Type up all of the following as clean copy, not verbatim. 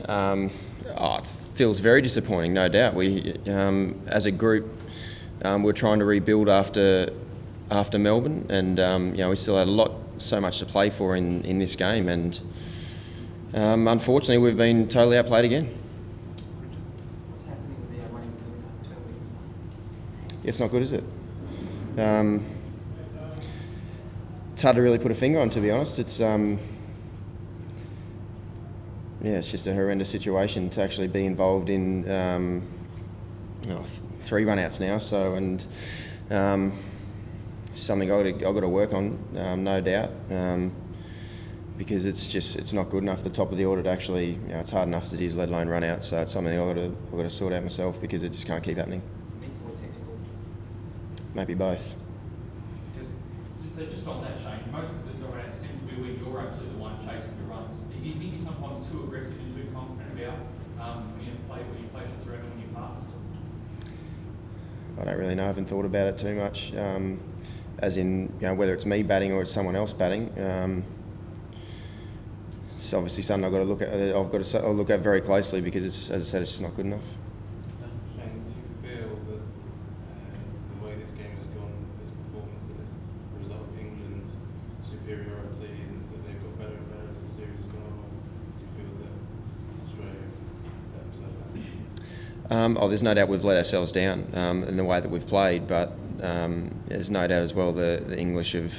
It feels very disappointing, no doubt. We, as a group, we're trying to rebuild after Melbourne, and we still had so much to play for in this game, and unfortunately, we've been totally outplayed again. What's happening with the winning 12 wickets? It's not good, is it? It's hard to really put a finger on, to be honest. It's it's just a horrendous situation to actually be involved in. 3 run-outs now, so something I've got to work on, no doubt, because it's not good enough at the top of the order to actually, it's hard enough as it is, let alone run out. So it's something I've got to sort out myself, because it just can't keep happening. Mental or technical? Maybe both. So just on that, Shane, most of the run-outs seem to be where you're actually the one chasing the runs. Do you think you're sometimes too aggressive and too confident about when you play shots around when you're partners? I don't really know. I haven't thought about it too much. As in, whether it's me batting or it's someone else batting. It's obviously something I've got to look at. I'll look at very closely, because it's, as I said, it's just not good enough. Shane, do you feel that the way this game has gone, this performance, that is a result of England's superiority, and that they've got better and better as the series has gone on? Do you feel that Australia let themselves down? There's no doubt we've let ourselves down in the way that we've played, but there's no doubt as well the English have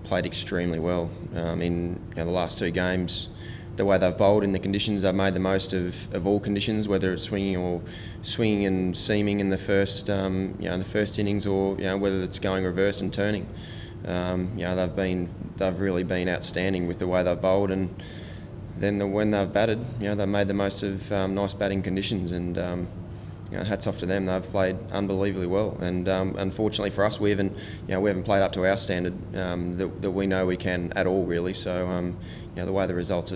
played extremely well in the last 2 games. The way they've bowled in the conditions, they've made the most of all conditions, whether it's swinging and seaming in the first in the first innings, or whether it's going reverse and turning. They've really been outstanding with the way they've bowled, and then when they've batted, they've made the most of nice batting conditions, and hats off to them. They've played unbelievably well, and unfortunately for us, we haven't played up to our standard that we know we can at all, really. So the way the results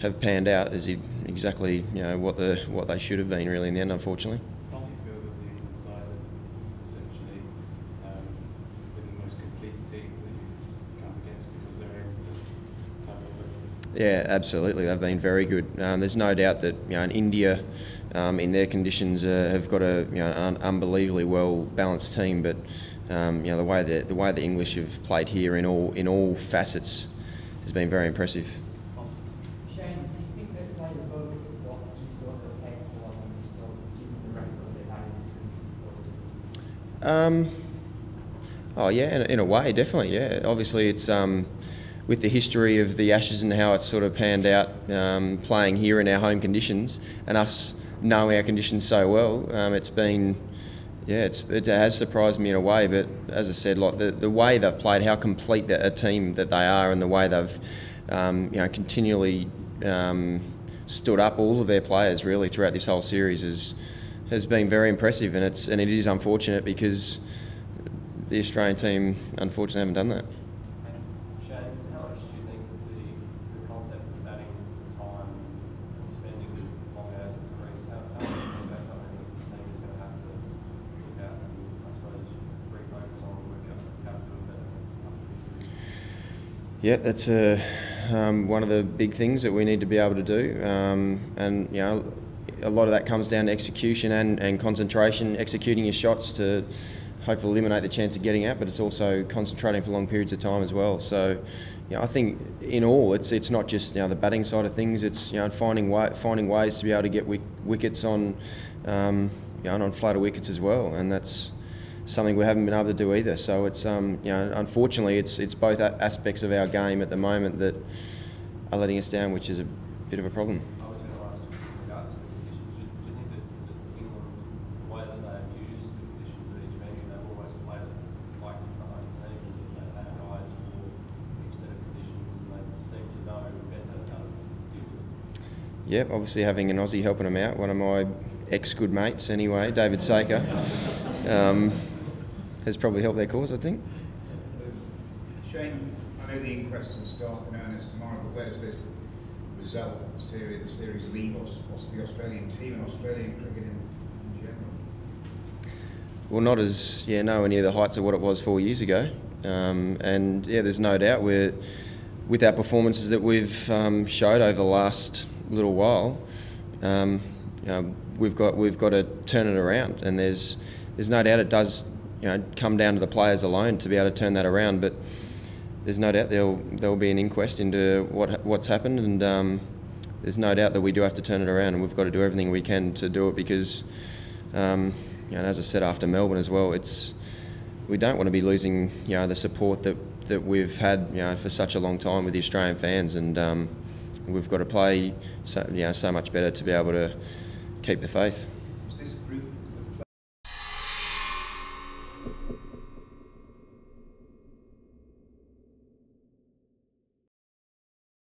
have panned out is exactly what they should have been, really, in the end, unfortunately. Do you feel that the England side have essentially been the most complete team that you've come against, because they're able to cover both? Yeah, absolutely. They've been very good. There's no doubt that in India, in their conditions, have got an unbelievably well balanced team. But the way the English have played here in all facets has been very impressive. Shane, do you think they've played above what you thought they were capable of, and still given the record they've had? Oh yeah, in a way, definitely. Yeah, obviously it's with the history of the Ashes and how it's sort of panned out, playing here in our home conditions, and us knowing our conditions so well, it's been, it has surprised me in a way. But as I said, like the way they've played, how complete a team that they are, and the way they've continually stood up, all of their players really throughout this whole series has been very impressive, and it is unfortunate, because the Australian team unfortunately haven't done that. Shane, how much do you think the concept of batting time and spending long hours at the crease, how much do you think that's something that this team is going to have to look at and, I suppose, refocus on and work out how to do it better after this series? Yeah, that's one of the big things that we need to be able to do, and a lot of that comes down to execution and concentration, executing your shots to hopefully eliminate the chance of getting out, but it's also concentrating for long periods of time as well. So, I think in all, it's not just the batting side of things. It's finding ways to be able to get wickets on on flatter wickets as well, and that's something we haven't been able to do either. So it's unfortunately it's both aspects of our game at the moment that are letting us down, which is a bit of a problem. I was going to ask you in regards to the conditions, do you think that England, the way that they have used the conditions of each venue, they've always played it like the home team, and they've had guys for each set of conditions, and they seem to know better how to deal with it? Yep, obviously having an Aussie helping them out, one of my ex-good mates anyway, David Saker, has probably helped their cause, I think. Shane, I know the inquest will start in earnest tomorrow, but where does this result, the series leave us? What's the Australian team and Australian cricket in general? Well, not as, nowhere near the heights of what it was 4 years ago. And there's no doubt with our performances that we've showed over the last little while, we've got to turn it around, and there's no doubt it does come down to the players alone to be able to turn that around. But there's no doubt there'll be an inquest into what's happened, and there's no doubt that we do have to turn it around, and we've got to do everything we can to do it because, as I said after Melbourne as well, we don't want to be losing the support that we've had for such a long time with the Australian fans, and we've got to play so much better to be able to keep the faith.